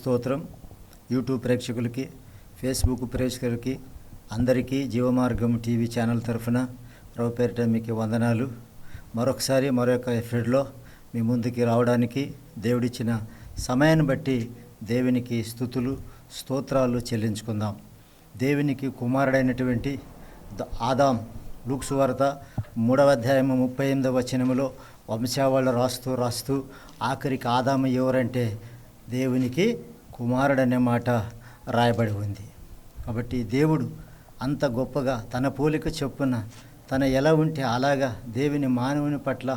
స్తోత్రం. యూట్యూబ్ ప్రేక్షకులకి, ఫేస్బుక్ ప్రేక్షకులకి అందరికీ జీవమార్గం టీవీ ఛానల్ తరఫున ప్రభు పేరిట మీకు వందనాలు. మరొకసారి మరొక ఎపిసోడ్లో మీ ముందుకి రావడానికి దేవుడిచ్చిన సమయాన్ని బట్టి దేవునికి స్తుతులు స్తోత్రాలు చెల్లించుకుందాం. దేవునికి కుమారుడైనటువంటి ఆదాం లూకా సువార్త 3వ అధ్యాయము 38వ వచనములో వంశావళి రాస్తూ ఆఖరికి ఆదాము ఎవరంటే దేవునికి కుమారుడనే మాట రాయబడి ఉంది. కాబట్టి దేవుడు అంత గొప్పగా తన పోలిక చొప్పున తన ఎలా ఉంటే అలాగా దేవుని మానవుని పట్ల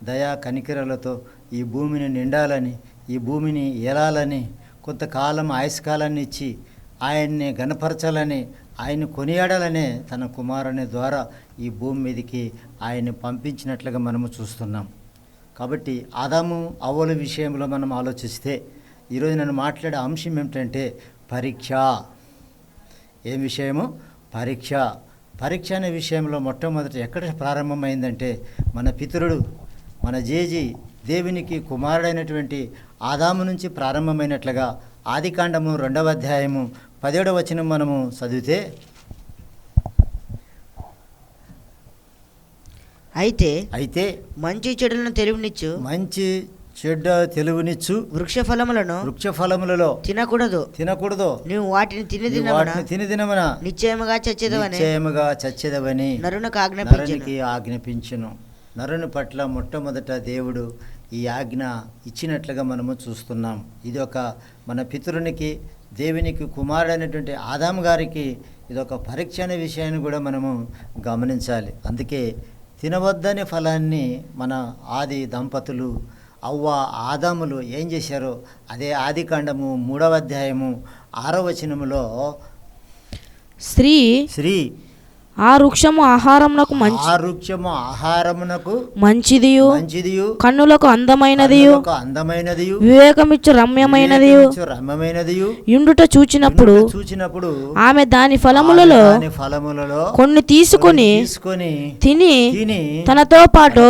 దయా కనికరాలతో ఈ భూమిని నిండాలని, ఈ భూమిని ఏలాలని, కొంతకాలం ఆయుష్కాలాన్ని ఇచ్చి ఆయన్ని గణపరచాలని, ఆయన్ని కొనియాడాలనే తన కుమారుని ద్వారా ఈ భూమి మీదకి ఆయన్ని పంపించినట్లుగా మనము చూస్తున్నాం. కాబట్టి ఆదాము అవ్వల విషయంలో మనం ఆలోచిస్తే ఈరోజు నన్ను మాట్లాడే అంశం ఏమిటంటే పరీక్ష. ఏం విషయము? పరీక్ష. పరీక్ష అనే విషయంలో మొట్టమొదట ఎక్కడ ప్రారంభమైందంటే మన పితరుడు, మన జేజీ దేవునికి కుమారుడైనటువంటి ఆదాము నుంచి ప్రారంభమైనట్లుగా ఆదికాండము 2వ అధ్యాయము 17వ వచనం మనము చదివితే, అయితే మంచి చెడులను తెలివినిచ్చు, మంచి చెడ్డ తెలుగునిచ్చు వృక్షఫలములలో తినకూడదు, నువ్వు వాటిని తిని దినమున నిశ్చయముగా చచ్చెదవని నరునికి ఆజ్ఞాపించును. నరుని పట్ల మొట్టమొదట దేవుడు ఈ ఆజ్ఞ ఇచ్చినట్లుగా మనము చూస్తున్నాం. ఇది ఒక మన పితరునికి, దేవునికి కుమారుడైనటువంటి ఆదాము గారికి ఇదొక పరీక్ష అనే విషయాన్ని కూడా మనము గమనించాలి. అందుకే తినవద్దని ఫలాన్ని మన ఆది దంపతులు అవ్వ ఆదాములు ఏం చేశారో అదే ఆదికాండము 3వ అధ్యాయము 6వ వచనములో స్త్రీ ఆ వృక్షము ఆహారమునకు మంచిదియు కన్నులకు అందమైనదియు వివేకమిచ్చు రమ్యమైనదియు యుండుట చూచినప్పుడు ఆమె దాని ఫలములలో కొన్ని తీసుకొని తిని తనతో పాటు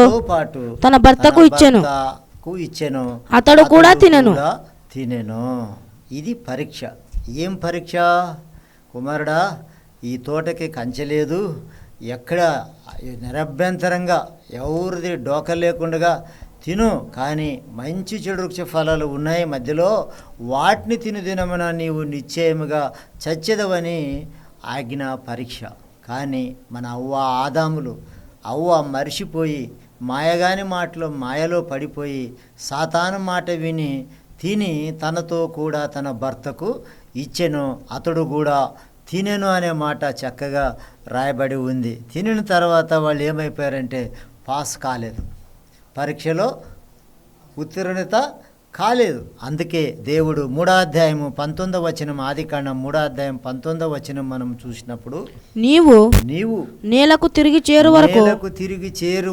తన భర్తకు ఇచ్చెను. అతడు కూడా తినెను. ఇది పరీక్ష. ఏం పరీక్ష? కుమారుడా, ఈ తోటకి కంచెలేదు, ఎక్కడ నిరభ్యంతరంగా ఎవరిది డోక లేకుండా తిను, కానీ మంచి చెడు వృక్ష ఫలాలు ఉన్నాయి మధ్యలో, వాటిని తినమున నీవు నిశ్చయముగా చచ్చెదవని ఆజ్ఞ పరీక్ష. కానీ మన ఆదాములు మరిచిపోయి మాయగాని మాటలో మాయలో పడిపోయి సాతాను మాట విని తిని తనతో కూడా తన భర్తకు ఇచ్చెను, అతడు కూడా తినెను అనే మాట చక్కగా రాయబడి ఉంది. తినిన తర్వాత వాళ్ళు ఏమైపోయారంటే పాస్ కాలేదు, పరీక్షలో ఉత్తీర్ణత కాలేదు. అందుకే దేవుడు 3వ అధ్యాయము 19వ వచనం, ఆదికాండం 3వ అధ్యాయం 19వ వచనం మనం చూసినప్పుడు, నీవు నేలకు తిరిగి చేరు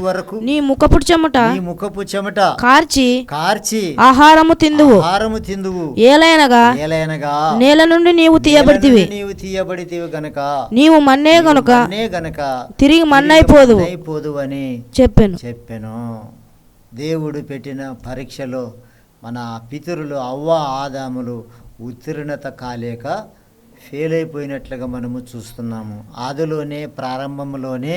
వరకు నీ ముఖపు చెమట కార్చి ఆహారము తిందువు ఏలైనగా నేల నుండి నీవు తీయబడితివి గనక నీవు మన్నే గనుక తిరిగి మన్నైపోదు అని చెప్పెను. దేవుడు పెట్టిన పరీక్షలో మన పితరులు ఆదాములు ఉత్తీర్ణత కాలేక ఫెయిల్ అయిపోయినట్లుగా మనము చూస్తున్నాము. ఆదిలోనే ప్రారంభంలోనే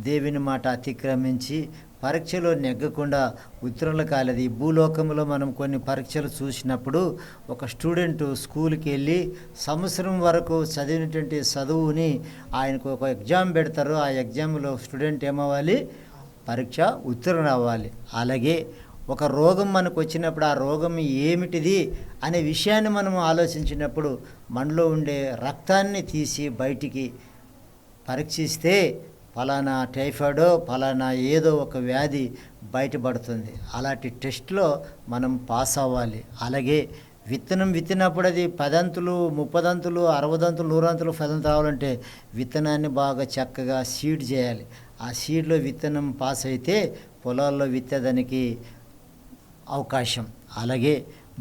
దేవుని మాట అతిక్రమించి పరీక్షలో నెగ్గకుండా ఉత్తీర్ణులు కాలేదు. ఈ భూలోకంలో మనం కొన్ని పరీక్షలు చూసినప్పుడు ఒక స్టూడెంట్ స్కూల్కి వెళ్ళి సంవత్సరం వరకు చదివినటువంటి చదువుని ఆయనకు ఒక ఎగ్జామ్ పెడతారు. ఆ ఎగ్జామ్లో స్టూడెంట్ ఏమవ్వాలి? పరీక్ష ఉత్తీర్ణ అవ్వాలి. అలాగే ఒక రోగం మనకు వచ్చినప్పుడు ఆ రోగం ఏమిటిది అనే విషయాన్ని మనం ఆలోచించినప్పుడు మనలో ఉండే రక్తాన్ని తీసి బయటికి పరీక్షిస్తే ఫలానా టైఫాయిడో ఫలానా ఏదో ఒక వ్యాధి బయటపడుతుంది. అలాంటి టెస్ట్లో మనం పాస్ అవ్వాలి. అలాగే విత్తనం విత్తినప్పుడు అది 10 అంతులు 30 అంతులు 60 అంతులు 100 అంతులు ఫలం రావాలంటే విత్తనాన్ని బాగా చక్కగా సీడ్ చేయాలి. ఆ సీడ్లో విత్తనం పాస్ అయితే పొలాల్లో విత్తేదానికి అవకాశం. అలాగే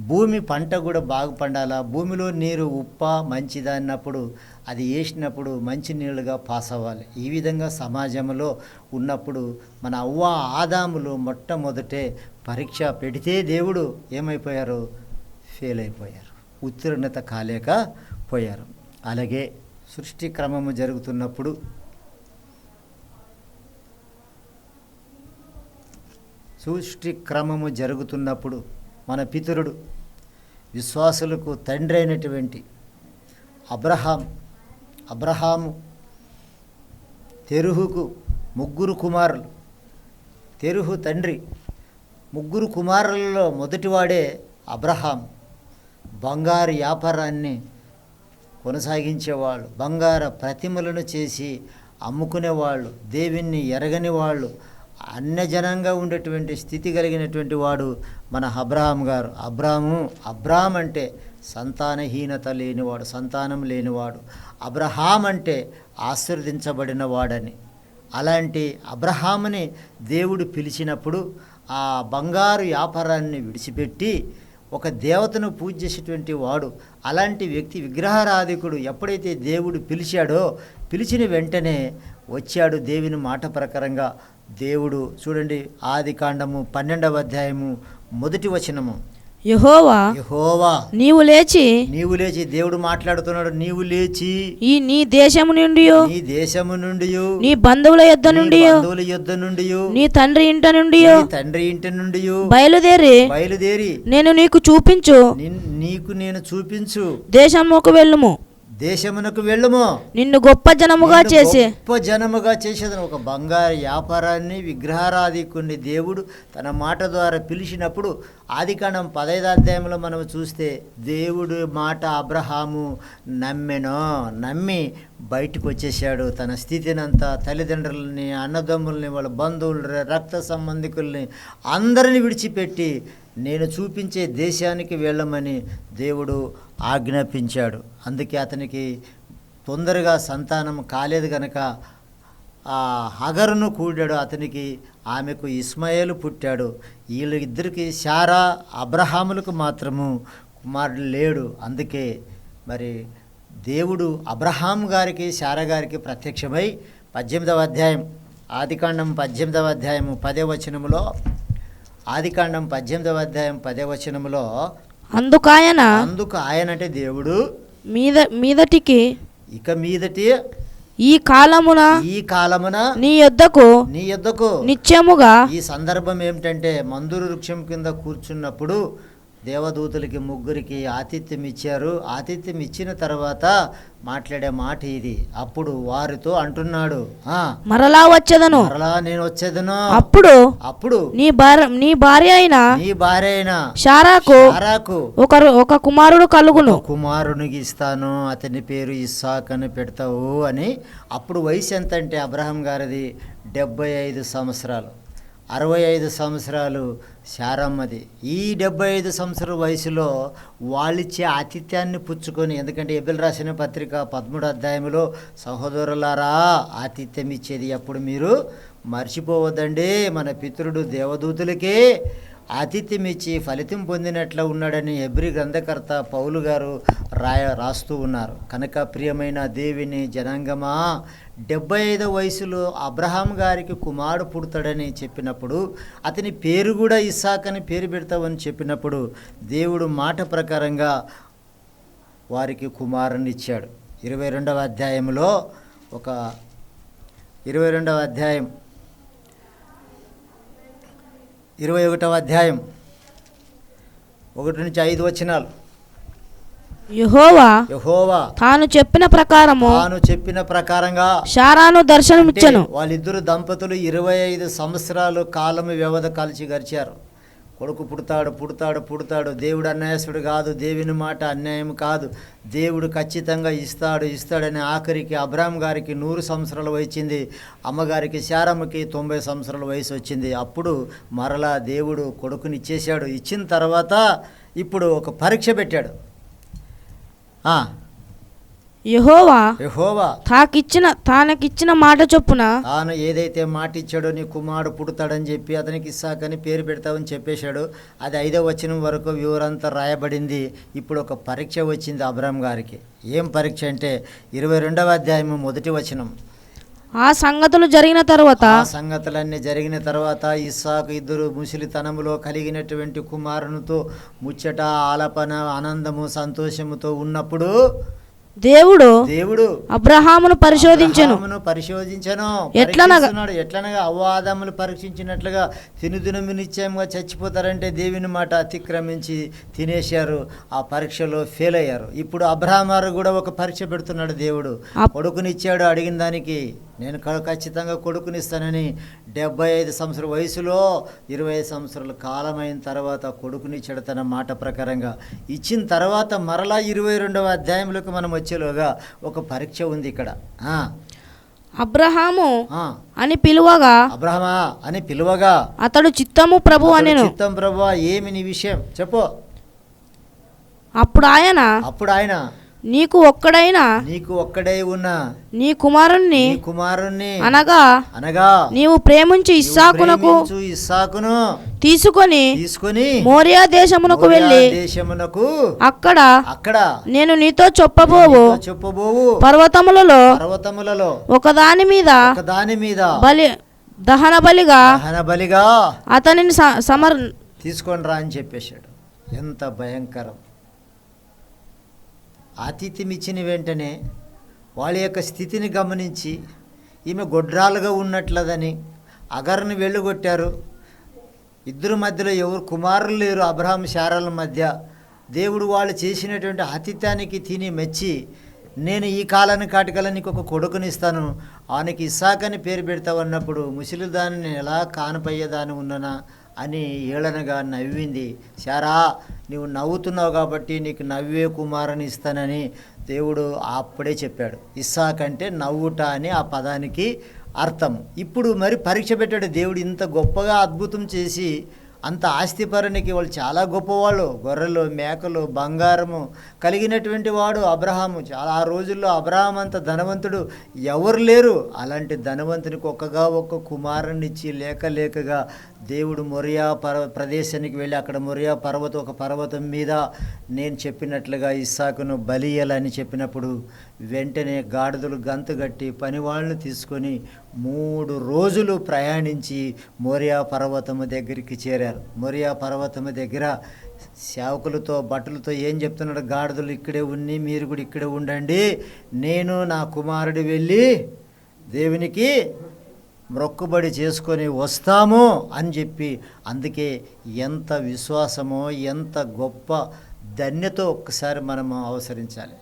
భూమి పంట కూడా బాగా పండాలా, భూమిలో నీరు మంచిదా అన్నప్పుడు అది వేసినప్పుడు మంచి నీళ్ళుగా పాస్ అవ్వాలి. ఈ విధంగా సమాజంలో ఉన్నప్పుడు మన ఆదాములు మొట్టమొదటే పరీక్ష పెడితే దేవుడు ఏమైపోయారు? ఫెయిల్ అయిపోయారు. ఉత్తీర్ణత కాలేకపోయారు. అలాగే సృష్టి క్రమము జరుగుతున్నప్పుడు మన పితరుడు విశ్వాసులకు తండ్రి అయినటువంటి అబ్రహాము తెరుహుకు ముగ్గురు కుమారులు. తెరుహు తండ్రి. ముగ్గురు కుమారులలో మొదటివాడే అబ్రహాం. బంగారు వ్యాపారాన్ని కొనసాగించేవాళ్ళు, బంగారు ప్రతిమలను చేసి అమ్ముకునేవాళ్ళు, దేవుణ్ణి ఎరగని వాళ్ళు, అన్యజనంగా ఉండేటువంటి స్థితి కలిగినటువంటి వాడు మన అబ్రహాం గారు. అబ్రామ్ అంటే సంతానహీనత లేనివాడు, సంతానం లేనివాడు. అబ్రహాం అంటే ఆశీర్వదించబడిన వాడని. అలాంటి అబ్రహాముని దేవుడు పిలిచినప్పుడు ఆ బంగారు వ్యాపారాన్ని విడిచిపెట్టి ఒక దేవతను పూజ చేసేటువంటి వాడు, అలాంటి వ్యక్తి విగ్రహారాధికుడు ఎప్పుడైతే దేవుడు పిలిచాడో, పిలిచిన వెంటనే వచ్చాడు దేవుని మాట ప్రకారంగా. దేవుడు చూడండి, ఆదికాండము 12వ అధ్యాయము 1వ వచనము. యెహోవా నీవు లేచి దేవుడు మాట్లాడుతున్నాడు. నీవు లేచి నీ దేశము నుండి నీ బంధువుల యొద్ద నుండి నీ తండ్రి ఇంటి నుండి బయలుదేరి నేను నీకు చూపించు దేశమునకు వెళ్ళుము, నిన్ను గొప్ప జనముగా చేసేదని. ఒక బంగారు వ్యాపారాన్ని విగ్రహారాధికుని దేవుడు తన మాట ద్వారా పిలిచినప్పుడు ఆదికాండం 15వ అధ్యాయంలో మనం చూస్తే దేవుడు మాట అబ్రహాము నమ్మి బయటకు వచ్చేసాడు. తన స్థితినంతా, తల్లిదండ్రులని, అన్నదమ్ముల్ని, వాళ్ళ బంధువులని, రక్త సంబంధికుల్ని అందరిని విడిచిపెట్టి నేను చూపించే దేశానికి వెళ్ళమని దేవుడు ఆజ్ఞాపించాడు. అందుకే అతనికి తొందరగా సంతానం కాలేదు కనుక ఆ హగరును కూడాడు. అతనికి ఆమెకు ఇస్మాయేలు పుట్టాడు. వీళ్ళిద్దరికి శారా అబ్రహాములకు మాత్రము కుమారుడు లేడు. అందుకే మరి దేవుడు అబ్రహాం గారికి శారా గారికి ప్రత్యక్షమై 18వ అధ్యాయం ఆదికాండం 18వ అధ్యాయము 10వ వచనములో ఆదికాండం 18వ అధ్యాయం 10వ వచనములో అందుకు ఆయన అంటే దేవుడు మీదటి ఈ కాలమున నీ యొద్దకు నిత్యముగా. ఈ సందర్భం ఏమిటంటే మందుర వృక్షం కింద కూర్చున్నప్పుడు దేవదూతలకి ముగ్గురికి ఆతిథ్యం ఇచ్చారు. ఆతిథ్యం ఇచ్చిన తర్వాత మాట్లాడే మాట ఇది. అప్పుడు వారితో అంటున్నాడు, మరలా నేను వచ్చేదను. అప్పుడు నీ భార్య అయిన శారాకు ఒక కుమారుడు కలుగును, కుమారునికి ఇస్తాను, అతని పేరు ఇస్సాక్ అని పెడతావు అని. అప్పుడు వయసు ఎంత అంటే అబ్రహాం గారిది 75 సంవత్సరాలు, 65 సంవత్సరాలు శారమ్మది. ఈ 75 సంవత్సరాల వయసులో వాళ్ళిచ్చే ఆతిథ్యాన్ని పుచ్చుకొని, ఎందుకంటే ఎబెల్ రాసిన పత్రిక 13వ అధ్యాయంలో సహోదరులారా ఆతిథ్యం ఇచ్చేది ఎప్పుడు మీరు మర్చిపోవద్దండి. మన పితరుడు దేవదూతులకే ఆతిథ్యం ఇచ్చి ఫలితం పొందినట్లు ఉన్నాడని హెబ్రీ గ్రంథకర్త పౌలు గారు రాస్తూ ఉన్నారు. కనుక ప్రియమైన దేవుని జనాంగమా, 75వ వయసులో అబ్రహాం గారికి కుమారుడు పుడతాడని చెప్పినప్పుడు, అతని పేరు కూడా ఇస్సాక్ అని పేరు పెడతామని చెప్పినప్పుడు దేవుడు మాట ప్రకారంగా వారికి కుమారుని ఇచ్చాడు. 22వ అధ్యాయంలో 22వ అధ్యాయం 21వ అధ్యాయం 1 నుంచి 5 వచనాలు. యెహోవా తాను చెప్పిన ప్రకారంగా శారాను దర్శనమిచ్చెను. వాళ్ళిద్దరు దంపతులు 25 సంవత్సరాలు కాలము వ్యవధి కలిసి గడిచారు. కొడుకు పుడతాడు. దేవుడు అన్యాయస్తుడు కాదు, దేవుని మాట అన్యాయం కాదు. దేవుడు ఖచ్చితంగా ఇస్తాడని ఆఖరికి అబ్రాహాం గారికి 100 సంవత్సరాల వయసింది, అమ్మగారికి శారమ్మకి 90 సంవత్సరాల వయసు వచ్చింది. అప్పుడు మరలా దేవుడు కొడుకుని ఇచ్చేశాడు. ఇచ్చిన తర్వాత ఇప్పుడు ఒక పరీక్ష పెట్టాడు. యెహోవా తానకిచ్చిన మాట చొప్పున తాను ఏదైతే మాట ఇచ్చాడో నీ కుమారుడు పుడతాడని చెప్పి అతనికి ఇస్సాకని పేరు పెడతావని చెప్పేశాడు. అది 5వ వచనం వరకు వివరంతా రాయబడింది. ఇప్పుడు ఒక పరీక్ష వచ్చింది అబ్రాహాం గారికి. ఏం పరీక్ష అంటే 22వ అధ్యాయము 1వ వచనం. ఆ సంగతులు జరిగిన తరువాత ఆ సంగతులన్నీ జరిగిన తర్వాత ఇస్సాకు ఇద్దరు ముసలితనములో కలిగినటువంటి కుమారునితో ముచ్చట ఆలపన ఆనందము సంతోషముతో ఉన్నప్పుడు దేవుడు అబ్రహామును పరిశోధించెను. ఎట్లనగా అవ్వాదములు పరీక్షించినట్లుగా తినుదినము నిశ్చయంగా చచ్చిపోతారంటే దేవుని మాట అతిక్రమించి తినేశారు. ఆ పరీక్షలో ఫెయిల్ అయ్యారు. ఇప్పుడు అబ్రహాము కూడా ఒక పరీక్ష పెడుతున్నాడు. దేవుడు కొడుకునిచ్చాడు. అడిగిన దానికి నేను ఖచ్చితంగా కొడుకునిస్తానని 75 సంవత్సరాల వయసులో 25 సంవత్సరాల కాలమైన తర్వాత కొడుకునిచ్చాడు తన మాట ప్రకారంగా. ఇచ్చిన తర్వాత మరలా 22వ అధ్యాయంలోకి మనం వచ్చేలోగా ఒక పరీక్ష ఉంది ఇక్కడ. అబ్రహాము అని పిలువగా అబ్రహమా అని పిలువగా అతడు చిత్తము ప్రభు అనెను. చిత్తం ప్రభువా, ఏమి నీ విషయం చెప్పు. అప్పుడు ఆయన నీకు ఒక్కడై ఉన్న నీ కుమారుణ్ణి అనగా నీవు ప్రేమించు ఇస్సాకును తీసుకొని మోరియా దేశమునకు వెళ్ళి అక్కడ నేను నీతో చెప్పబోవు పర్వతములలో ఒకదాని మీద దహన బలిగా అతనిని తీసుకొని రా అని చెప్పేశాడు. ఎంత భయంకరం! ఆతిథ్యమిచ్చిన వెంటనే వాళ్ళ యొక్క స్థితిని గమనించి ఈమె గొడ్రాలుగా ఉన్నట్లదని అగర్ని వెళ్ళగొట్టారు. ఇద్దరు మధ్యలో ఎవరు కుమారులు లేరు. అబ్రహాం శారాల మధ్య దేవుడు వాళ్ళు చేసినటువంటి ఆతిథ్యానికి తిని మెచ్చి, నేను ఈ కాలాన్ని కాటికల్లా నీకు ఒక కొడుకునిస్తాను, ఆయనకి ఇస్సాకని పేరు పెడతావు అన్నప్పుడు ముసలి దాన్ని ఎలా కానపయ్యేదాని ఉన్ననా అని ఏళనగా నవ్వింది. శారా, నువ్వు నవ్వుతున్నావు కాబట్టి నీకు నవ్వే కుమారుని ఇస్తానని దేవుడు అప్పుడే చెప్పాడు. ఇస్సాక్ అంటే నవ్వుట అని ఆ పదానికి అర్థం. ఇప్పుడు మరి పరీక్ష పెట్టాడు దేవుడు. ఇంత గొప్పగా అద్భుతం చేసి అంత ఆస్తిపరునికి వాళ్ళు చాలా గొప్పవాళ్ళు. గొర్రెలు, మేకలు, బంగారము కలిగినటువంటి వాడు అబ్రహాము. చాలా ఆ రోజుల్లో అబ్రహాం అంత ధనవంతుడు ఎవరు లేరు. అలాంటి ధనవంతునికి ఒక్క కుమారునిచ్చి లేకగా దేవుడు మొరియా ప్రదేశానికి వెళ్ళి అక్కడ మొరియా ఒక పర్వతం మీద నేను చెప్పినట్లుగా ఇస్సాకును బలియాలని చెప్పినప్పుడు వెంటనే గాడిదలు గంతుగట్టి పనివాళ్ళను తీసుకొని 3 రోజులు ప్రయాణించి మోరియా పర్వతము దగ్గరికి చేరారు. మోరియా పర్వతము దగ్గర సేవకులతో భటులతో ఏం చెప్తున్నాడు? గాడిదలు ఇక్కడే ఉన్ని, మీరు కూడా ఇక్కడే ఉండండి, నేను నా కుమారుడు వెళ్ళి దేవునికి మొక్కుబడి చేసుకొని వస్తాము అని చెప్పి. అందుకే ఎంత విశ్వాసమో, ఎంత గొప్ప ధన్యతో ఒక్కసారి మనము అవసరించాలి.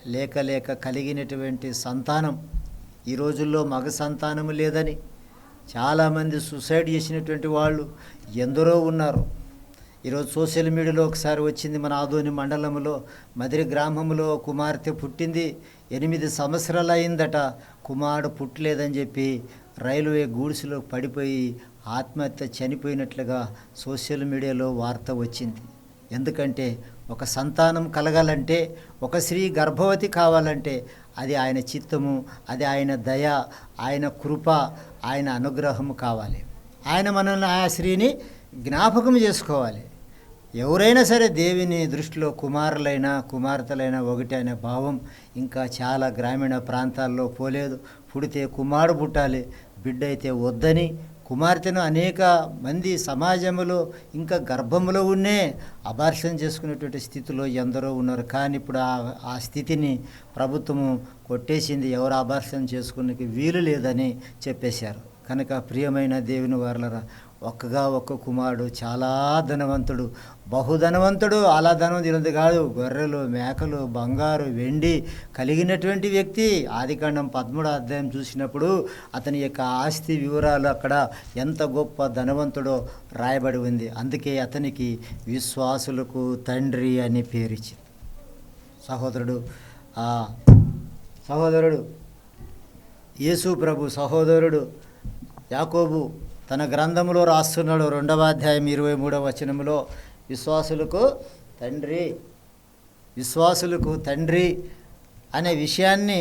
లేక కలిగినటువంటి సంతానం. ఈ రోజుల్లో మగ సంతానము లేదని చాలామంది సూసైడ్ చేసినటువంటి వాళ్ళు ఎందరో ఉన్నారు. ఈరోజు సోషల్ మీడియాలో ఒకసారి వచ్చింది, మన ఆదోని మండలంలో మదిరి గ్రామంలో కుమార్తె పుట్టింది. 8 సంవత్సరాలు అయిందట, కుమారుడు పుట్టలేదని చెప్పి రైల్వే గూడ్స్లో పడిపోయి ఆత్మహత్య చనిపోయినట్లుగా సోషల్ మీడియాలో వార్త వచ్చింది. ఎందుకంటే ఒక సంతానం కలగాలంటే, ఒక స్త్రీ గర్భవతి కావాలంటే అది ఆయన చిత్తము, అది ఆయన దయ, ఆయన కృప, ఆయన అనుగ్రహము కావాలి. ఆయన మనల్ని ఆ స్త్రీని జ్ఞాపకం చేసుకోవాలి. ఎవరైనా సరే దేవుని దృష్టిలో కుమారులైనా కుమార్తెలైనా ఒకటి అనే భావం ఇంకా చాలా గ్రామీణ ప్రాంతాల్లో పోలేదు. పుడితే కుమారుడు పుట్టాలి, బిడ్డ అయితే వద్దని కుమార్తెను అనేక మంది సమాజంలో ఇంకా గర్భంలో ఉన్నే అబార్షన్ చేసుకునేటువంటి స్థితిలో ఎందరో ఉన్నారు. కానీ ఇప్పుడు ఆ స్థితిని ప్రభుత్వము కొట్టేసింది. ఎవరు అబార్షన్ చేసుకునే వీలు లేదని చెప్పేశారు. కనుక ప్రియమైన దేవుని వారలరా, ఒక్క కుమారుడు చాలా ధనవంతుడు, బహుధనవంతుడు. అలా ధనవంతుడు కాదు, గొర్రెలు, మేకలు, బంగారు, వెండి కలిగినటువంటి వ్యక్తి. ఆదికాండం 13వ అధ్యాయం చూసినప్పుడు అతని యొక్క ఆస్తి వివరాలు అక్కడ ఎంత గొప్ప ధనవంతుడో రాయబడి ఉంది. అందుకే అతనికి విశ్వాసులకు తండ్రి అని పేరిచ్చింది. సహోదరుడు యేసు ప్రభు సహోదరుడు యాకోబు తన గ్రంథంలో రాస్తున్నాడు 2వ అధ్యాయం 23వ వచనంలో, విశ్వాసులకు తండ్రి అనే విషయాన్ని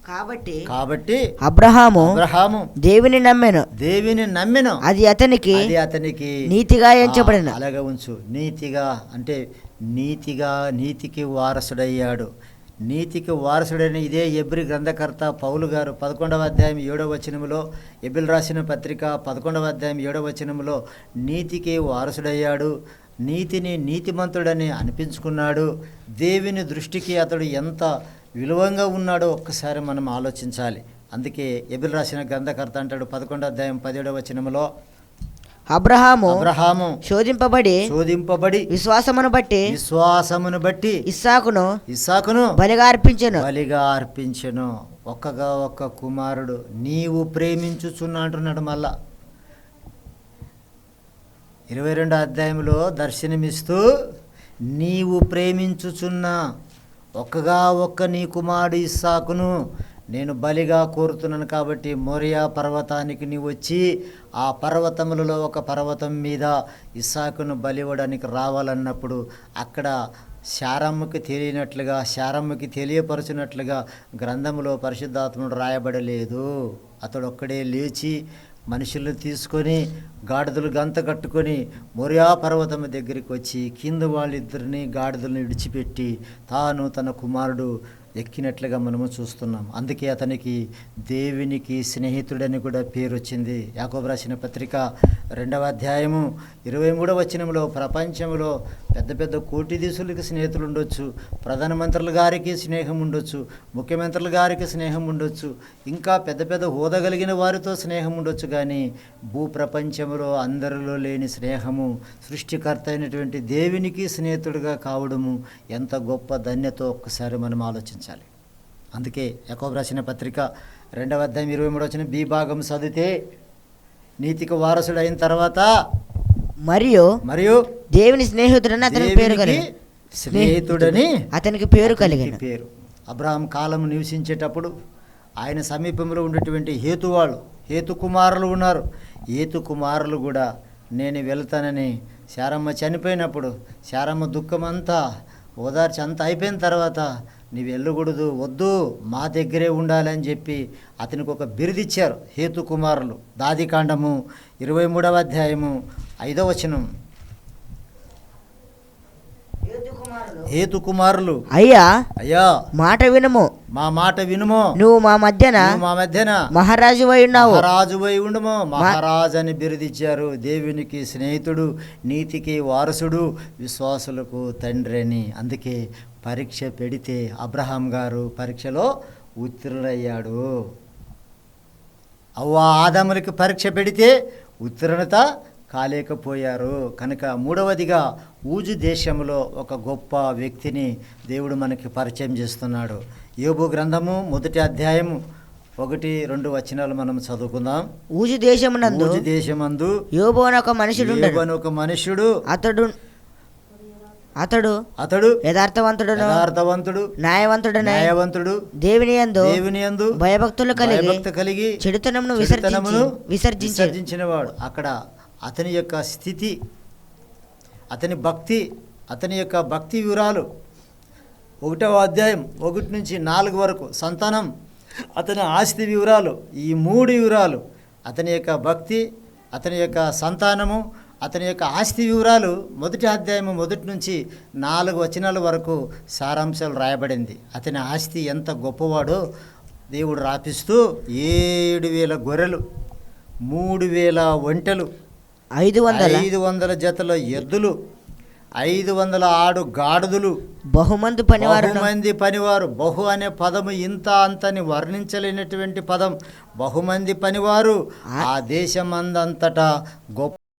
కాబట్టి అబ్రహాము దేవుని నమ్మెను, అది అతనికి నీతిగా ఎంచబడిన. అలాగే ఉంచు. నీతిగా అంటే నీతికి వారసుడయ్యాడు. నీతికి వారసుడైన ఇదే ఎబ్రి గ్రంథకర్త పౌలు గారు 11వ అధ్యాయం 7వ వచనములో, ఎబ్రిల్ రాసిన పత్రిక 11వ అధ్యాయం 7వ వచనములో నీతికి వారసుడయ్యాడు, నీతిని నీతిమంతుడని అనిపించుకున్నాడు. దేవుని దృష్టికి అతడు ఎంత విలువంగా ఉన్నాడో ఒక్కసారి మనం ఆలోచించాలి. అందుకే ఎబ్రిల్ రాసిన గ్రంథకర్త అంటాడు 11వ అధ్యాయం 17వ వచనములో, అబ్రహాము శోధింపబడి విశ్వాసమును బట్టి ఇస్సాకును బలిగా అర్పించెను. ఒక్కగా ఒక్క కుమారుడు నీవు ప్రేమించుచున్నా అంటున్నాడు. మళ్ళా 22వ అధ్యాయంలో దర్శనమిస్తూ నీవు ప్రేమించుచున్న ఒక్కగా ఒక్క నీ కుమారుడు ఇస్సాకును నేను బలిగా కోరుతున్నాను, కాబట్టి మోరియా పర్వతానికి నీవు వచ్చి ఆ పర్వతములలో ఒక పర్వతం మీద ఇస్సాకును బలివ్వడానికి రావాలన్నప్పుడు అక్కడ శారమ్మకి తెలియనట్లుగా, శారమ్మకి తెలియపరచినట్లుగా గ్రంథములో పరిశుద్ధాత్ముడు రాయబడలేదు. అతడు ఒక్కడే లేచి మనుషులను తీసుకొని గాడిదలు గంత కట్టుకొని మోరియా పర్వతం దగ్గరికి వచ్చి కింద వాళ్ళిద్దరిని గాడిదలను విడిచిపెట్టి తాను తన కుమారుడు ఎక్కినట్లుగా మనము చూస్తున్నాం. అందుకే అతనికి దేవునికి స్నేహితుడని కూడా పేరు వచ్చింది. యాకోబు రాసిన పత్రిక 2వ అధ్యాయము 23వ వచనంలో ప్రపంచంలో పెద్ద పెద్ద కోటీధీశులకి స్నేహితులు ఉండొచ్చు, ప్రధానమంత్రుల గారికి స్నేహం ఉండొచ్చు, ముఖ్యమంత్రుల గారికి స్నేహం ఉండొచ్చు, ఇంకా పెద్ద పెద్ద హోదా కలిగిన వారితో స్నేహం ఉండొచ్చు, కానీ భూప్రపంచంలో అందరిలో లేని స్నేహము సృష్టికర్త అయినటువంటి దేవునికి స్నేహితుడిగా కావడము ఎంత గొప్ప ధన్యతో ఒక్కసారి మనం ఆలోచించాలి. అందుకే యాకోబు రాసిన పత్రిక 2వ అధ్యాయం 23వ వచనం బి భాగం చదివితే, నీతికి వారసుడు అయిన తర్వాత మరియు దేవుని స్నేహితుడని అతనికి పేరు కలిగిన పేరు. అబ్రహాం కాలం నివసించేటప్పుడు ఆయన సమీపంలో ఉండేటువంటి హేతు కుమారులు ఉన్నారు. హేతు కుమారులు కూడా నేను వెళ్తానని శారమ్మ చనిపోయినప్పుడు శారమ్మ దుఃఖమంతా ఓదార్చి అంతా అయిపోయిన తర్వాత నీవు వెళ్ళకూడదు, వద్దు, మా దగ్గరే ఉండాలని చెప్పి అతనికి ఒక బిరుదిచ్చారు హేతు కుమారులు. దాదికాండము 23వ అధ్యాయము 5వ వచనం, హేతు కుమారులు అయ్యా మాట వినుము, మా మాట వినుము, నువ్వు మా మధ్యన మహారాజు వై ఉండము. మహారాజు అని బిరుదిచ్చారు. దేవునికి స్నేహితుడు, నీతికి వారసుడు, విశ్వాసులకు తండ్రి అని. అందుకే పరీక్ష పెడితే అబ్రహాం గారు పరీక్షలో ఉత్తీర్ణుడయ్యాడు. ఆదాములకి పరీక్ష పెడితే ఉత్తీర్ణత కాలేకపోయారు. కనుక మూడవదిగా ఊజు దేశంలో ఒక గొప్ప వ్యక్తిని దేవుడు మనకి పరిచయం చేస్తున్నాడు. యోబు గ్రంథము 1వ అధ్యాయము 1-2 వచనాలు మనం చదువుకుందాం. ఊజు దేశమందు యోబు అనే ఒక మనుషుడు అతడు యథార్థవంతుడు న్యాయవంతుడు దేవుని యందు భయభక్తులు కలిగి చెడుతనమును విసర్జించినవాడు. అక్కడ అతని యొక్క స్థితి, అతని యొక్క భక్తి వివరాలు 1వ అధ్యాయం 1-4 వరకు, సంతానం, అతని ఆస్తి వివరాలు, ఈ 3 వివరాలు, అతని యొక్క భక్తి, అతని యొక్క సంతానము, అతని యొక్క ఆస్తి వివరాలు 1వ అధ్యాయం 1-4 వచనాల వరకు సారాంశాలు రాయబడింది. అతని ఆస్తి ఎంత గొప్పవాడో దేవుడు రాపిస్తూ 7,000 గొర్రెలు, 3,000 ఒంటెలు, 500 జతల ఎద్దులు, 500 ఆడు గాడిదలు, బహుమంది పనివారు. బహు అనే పదము ఇంత అంతని వర్ణించలేనటువంటి పదం. బహుమంది పనివారు ఆ దేశమందంతటా గొప్ప